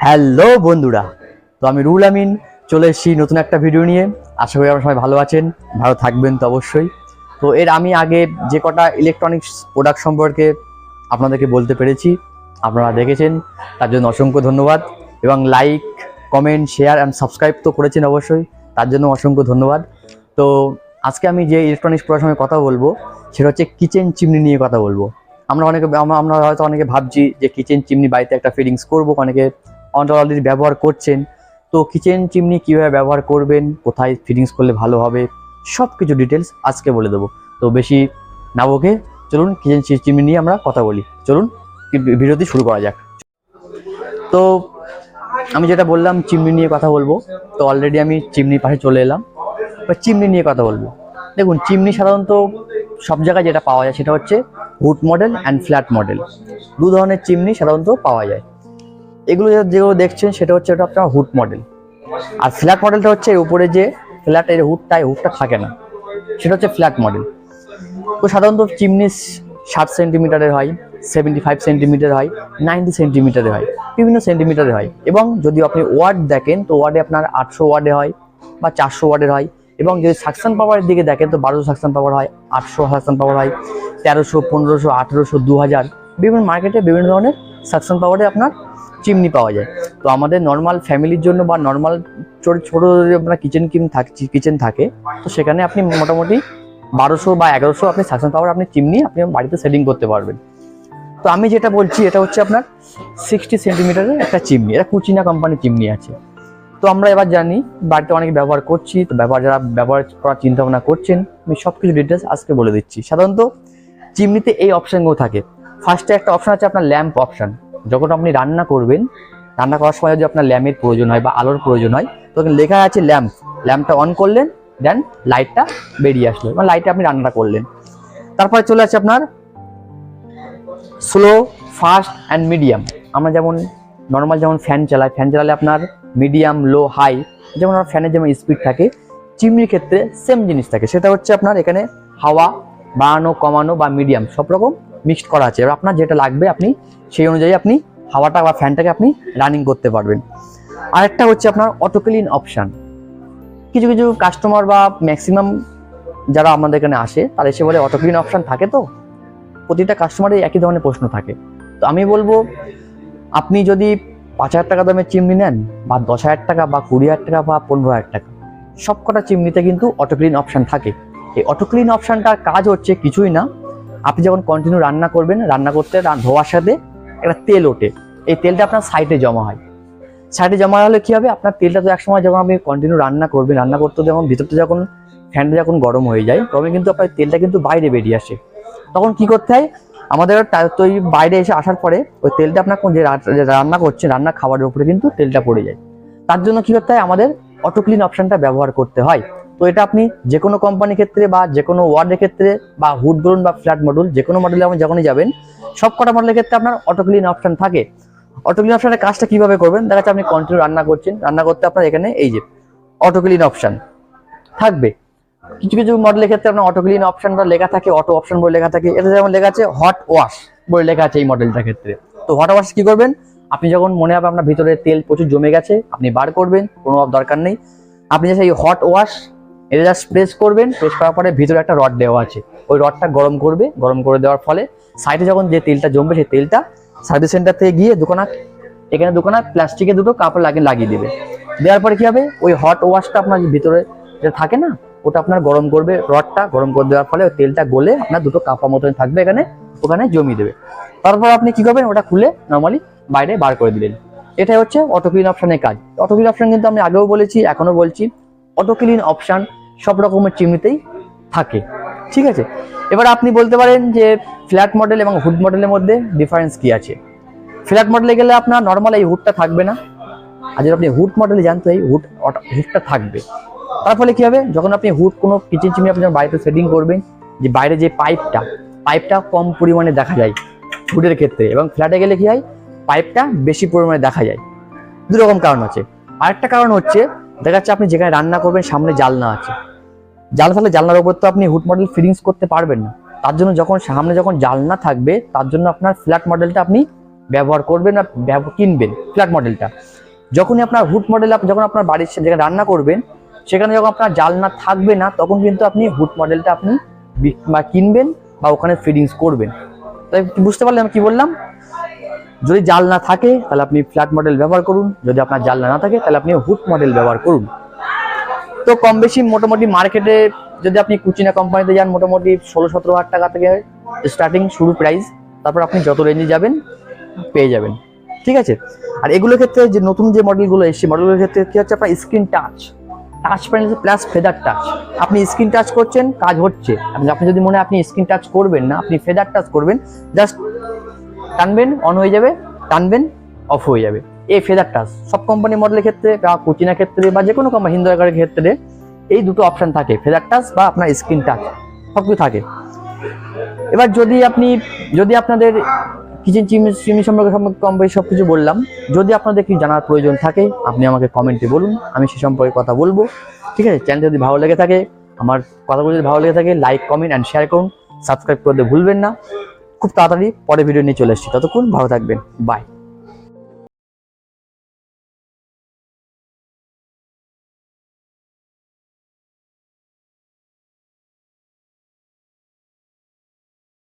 Hello বন্ধুরা, তো আমি রুহুল আমিন চলে এসেছি নতুন একটা ভিডিও নিয়ে। আশা করি আপনারা সবাই ভালো আছেন, ভালো থাকবেন তো অবশ্যই। তো এর আমি আগে যে কটা ইলেকট্রনিক্স প্রোডাক্ট সম্পর্কে আপনাদেরকে বলতে পেরেছি, আপনারা দেখেছেন, তার জন্য অসংখ্য ধন্যবাদ। এবং like, comment, share and subscribe তো করেছেন অবশ্যই, তার জন্য অসংখ্য ধন্যবাদ। তো আজকে আমি যে ইলেকট্রনিক্স প্রোডাক্টের সঙ্গে কথা বলবো সেটা হচ্ছে কিচেন চিমনি নিয়ে কথা বলবো। আমরা হয়তো অনেকে ভাবছি যে কিচেন চিমনি বাড়িতে একটা ফিটিংস করবো, অনেকে অলরেডি ব্যবহার করছেন। তো কিচেন চিমনি কীভাবে ব্যবহার করবেন, কোথায় ফিটিংস করলে ভালো হবে, সব কিছু ডিটেলস আজকে বলে দেবো। তো বেশি না বকে চলুন কিচেন চিমনি নিয়ে আমরা কথা বলি। চলুন ভিডিওটি শুরু করা যাক। তো আমি যেটা বললাম চিমনি নিয়ে কথা বলবো, তো অলরেডি আমি চিমনির পাশে চলে এলাম। এবার চিমনি নিয়ে কথা বলবো। দেখুন, চিমনি সাধারণত সব জায়গায় যেটা পাওয়া যায় সেটা হচ্ছে hood model and flat model. দু ধরনের চিমনি সাধারণত পাওয়া যায়। এগুলো যেগুলো দেখছেন সেটা হচ্ছে এটা আপনার হুড মডেল, আর ফ্ল্যাট মডেলটা হচ্ছে এর উপরে যে ফ্ল্যাটের হুডটা থাকে না, সেটা হচ্ছে ফ্ল্যাট মডেল। তো সাধারণত চিমনি 60 সেন্টিমিটারের হয়, 75 সেন্টিমিটার হয়, 90 সেন্টিমিটারে হয়, বিভিন্ন সেন্টিমিটারে হয়। এবং যদি আপনি ওয়াট দেখেন তো ওয়ার্ডে আপনার 800 ওয়ার্ডে হয় বা 400 ওয়ার্ডের হয়। এবং যদি সাকশন পাওয়ারের দিকে দেখেন তো 1200 সাকশন পাওয়ার হয়, 800 সাকশন পাওয়ার হয়, 1300, 1500, 1800, 2000, বিভিন্ন মার্কেটে বিভিন্ন ধরনের সাকশন পাওয়ারে আপনার চিমনি পাওয়া যায়। তো আমাদের নর্মাল ফ্যামিলির জন্য বা নর্মাল ছোট যদি আপনার কিচেন থাকে তো সেখানে আপনি মোটামুটি 1200 বা 1100 আপনি সাকশন পাওয়ার আপনি চিমনি আপনি বাড়িতে সেটিং করতে পারবেন। তো আমি যেটা বলছি এটা হচ্ছে আপনার 60 সেন্টিমিটারের একটা চিমনি, এটা কুচিনা কোম্পানির চিমনি আছে। তো আমরা এবার জানি বাড়িতে অনেকে ব্যবহার করছি, তো যারা ব্যবহার করার চিন্তা ভাবনা করছেন আমি সব কিছু ডিটেলস আজকে বলে দিচ্ছি। সাধারণত চিমনিতে এই অপশানগুলো থাকে। ফার্স্টে একটা অপশান আছে আপনার ল্যাম্প অপশান। যখন আপনি রান্না করবেন, রান্না করার সময় যদি আপনার ল্যাম্পের প্রয়োজন হয় বা আলোর প্রয়োজন হয়, তখন লেখা আছে ল্যাম্প, ল্যাম্পটা অন করলেন, দেন লাইটটা বেরিয়ে আসলো এবং লাইটে আপনি রান্না করলেন। তারপরে চলে আসছে আপনার স্লো, ফাস্ট অ্যান্ড মিডিয়াম। আমরা যেমন নর্মাল যেমন ফ্যান চালালে আপনার মিডিয়াম, লো, হাই, যেমন আমার ফ্যানের যেমন স্পিড থাকে, চিমনির ক্ষেত্রে সেম জিনিস থাকে। সেটা হচ্ছে আপনার এখানে হাওয়া বাড়ানো, কমানো বা মিডিয়াম সব রকম মিক্সড করা আছে। এবার আপনার যেটা লাগবে আপনি সেই অনুযায়ী আপনি হাওয়াটা বা ফ্যানটাকে আপনি রানিং করতে পারবেন। আরেকটা হচ্ছে আপনার অটো ক্লিন অপশান। কিছু কিছু কাস্টমার বা ম্যাক্সিমাম যারা আমাদের এখানে আসে তারা এসে বলে অটো ক্লিন অপশান থাকে। তো প্রতিটা কাস্টমারের একই ধরনের প্রশ্ন থাকে। তো আমি বলবো আপনি যদি 5000 টাকা দামের চিমনি নেন বা 10,000 টাকা বা 20,000 টাকা বা 15,000 টাকা, সব কটা চিমনিতে কিন্তু অটো ক্লিন অপশান থাকে। এই অটো ক্লিন অপশানটার কাজ হচ্ছে কিছুই না, আপনি যখন কন্টিনিউ রান্না করবেন, রান্না করতে ধোয়ার সাথে একটা তেল ওঠে, এই তেলটা আপনার সাইডে জমা হয়। সাইডে জমা হলে কি হবে, আপনার তেলটা তো একসময় যখন আপনি কন্টিনিউ রান্না করবেন, রান্না করতে যখন ভিতরটা যখন ফ্যানটা যখন গরম হয়ে যায় তখন কিন্তু আপনার তেলটা কিন্তু বাইরে বেরিয়ে আসে। তখন কি করতে হয় আমাদের, তো এই বাইরে এসে আসার পরে ওই তেলটা আপনার যে রান্না করছে, রান্না খাবারের উপরে কিন্তু তেলটা পড়ে যায়। তার জন্য কি করতে হয়, আমাদের অটো ক্লিন অপশানটা ব্যবহার করতে হয়। তো এটা আপনি যে কোনো কোম্পানির ক্ষেত্রে বা যে কোনো ওয়ার্ডের ক্ষেত্রে বা হুড বলুন বা ফ্ল্যাট মডেল, যে কোনো মডেলে আপনি যখনই যাবেন সব কটা মডেলের ক্ষেত্রে আপনার অটো ক্লিন অপশান থাকে। অটো ক্লিন অপশানের কাজটা কিভাবে করবেন, দেখা যাচ্ছে আপনি কন্টিনিউ রান্না করছেন, রান্না করতে আপনার এখানে এই যে অটো ক্লিন অপশান থাকবে। কিছু কিছু মডেলের ক্ষেত্রে আপনার অটো ক্লিন অপশনটা লেখা থাকে, অটো অপশন বলে লেখা থাকে। এটা যেমন লেখা আছে হট ওয়াশ বলে লেখা আছে এই মডেলটার ক্ষেত্রে। তো হট ওয়াশ কি করবেন, আপনি যখন মনে হবে আপনার ভিতরে তেল প্রচুর জমে গেছে, আপনি বার করবেন, কোনো দরকার নেই, আপনি জাস্ট এই হট ওয়াশ এটা জাস্ট প্রেস করবেন। প্রেস করার পরে ভিতরে একটা রড দেওয়া আছে, ওই রডটা গরম করবে, গরম করে দেওয়ার ফলে সাইডে যখন যে তেলটা জমবে সেই তেলটা সার্ভিস সেন্টার থেকে গিয়ে এখানে দোকানে প্লাস্টিকের দুটো কাপড় লাগিয়ে দেবে। দেওয়ার পরে কি হবে, ওই হট ওয়াশটা আপনার ভিতরে যেটা থাকে না ওটা আপনার গরম করবে, রডটা গরম করে দেওয়ার ফলে তেলটা গলে আপনার দুটো কাপা মতন থাকবে ওখানে জমিয়ে দেবে। তারপর আপনি কি করবেন, ওটা খুলে নর্মালি বাইরে বার করে দিলেন। এটাই হচ্ছে অটো ক্লিন অপশানের কাজ। অটো ক্লিন অপশান কিন্তু আমি আগেও বলেছি, এখনো বলছি, অটো ক্লিন অপশান সব রকমের চিমনিতেই থাকে। ঠিক আছে, এবার আপনি বলতে পারেন যে ফ্ল্যাট মডেল এবং হুড মডেলের মধ্যে ডিফারেন্স কি আছে। ফ্ল্যাট মডেলে গেলে আপনার নর্মাল এই হুডটা থাকবে না, আর যদি আপনি হুড মডেলে যান তো এই হুডটা থাকবে। তার ফলে কি হবে, যখন আপনি হুড কোনো কিচেন চিমনি আপনি বাড়িতে সেটিং করবেন, যে বাইরে যে পাইপটা কম পরিমাণে দেখা যায় হুডের ক্ষেত্রে, এবং ফ্ল্যাটে গেলে কি হয় পাইপটা বেশি পরিমাণে দেখা যায়। দু রকম কারণ আছে। আরেকটা কারণ হচ্ছে দেখা যাচ্ছে আপনি যেখানে রান্না করবেন সামনে জানলা আছে, জানলার উপর তো আপনি হুড মডেল ফিটিংস করতে পারবেন না। তার জন্য যখন সামনে জানলা থাকবে তার জন্য আপনার ফ্ল্যাট মডেলটা আপনি ব্যবহার করবেন না কিনবেন ফ্ল্যাট মডেলটা। যখনই আপনার হুড মডেল যখন আপনার বাড়ির যেখানে রান্না করবেন সেখানে যখন আপনার জালনা থাকবে না তখন কিন্তু আপনি হুড মডেলটা আপনি কিনবেন বা ওখানে ফিটিংস করবেন। তাই বুঝতে পারলেন আমি কি বললাম? যদি জালনা থাকে তাহলে আপনি ফ্ল্যাট মডেল ব্যবহার করুন, যদি আপনার জালনা না থাকে তাহলে আপনি হুড মডেল ব্যবহার করুন। তো কম বেশি মোটামুটি মার্কেটে যদি আপনি কুচিনা কোম্পানিতে যান মোটামুটি 16-17 হাজার টাকা থেকে স্টার্টিং শুরু প্রাইস, তারপর আপনি যত রেঞ্জে যাবেন পেয়ে যাবেন, ঠিক আছে। আর এগুলোর ক্ষেত্রে যে নতুন যে মডেলগুলো এসছে মডেলগুলোর ক্ষেত্রে কি হচ্ছে আপনার screen touch panel plus feather touch. আপনি স্ক্রিন টাচ করছেন, কাজ হচ্ছে। আপনি যদি মনে হয় আপনি স্ক্রিন টাচ করবেন না, আপনি ফেদার টাচ করবেন, জাস্ট টানবেন অন হয়ে যাবে, টানবেন অফ হয়ে যাবে। এই ফেদার টাচ সব কোম্পানি মডেলের ক্ষেত্রে বা কুচিনার ক্ষেত্রে বা যে কোনো কোম্পানি হিন্দুদের ক্ষেত্রে এই দুটো অপশন থাকে, ফেদার টাচ বা আপনার স্ক্রিন টাচ, সব কিছু থাকে। এবার যদি আপনাদের কিচেন চিমনি সম্পর্কে কম বেশি সব কিছু বললাম, যদি আপনাদের কিছু জানার প্রয়োজন থাকে আপনি আমাকে কমেন্টে বলুন, আমি সে সম্পর্কে কথা বলবো, ঠিক আছে। চ্যানেল যদি ভালো লেগে থাকে, আমার কথাগুলো যদি ভালো লেগে থাকে, লাইক কমেন্ট অ্যান্ড শেয়ার করুন, সাবস্ক্রাইব করতে ভুলবেন না। খুব তাড়াতাড়ি পরে ভিডিও নিয়ে চলে এসেছি, ততক্ষণ ভালো থাকবেন, বাই।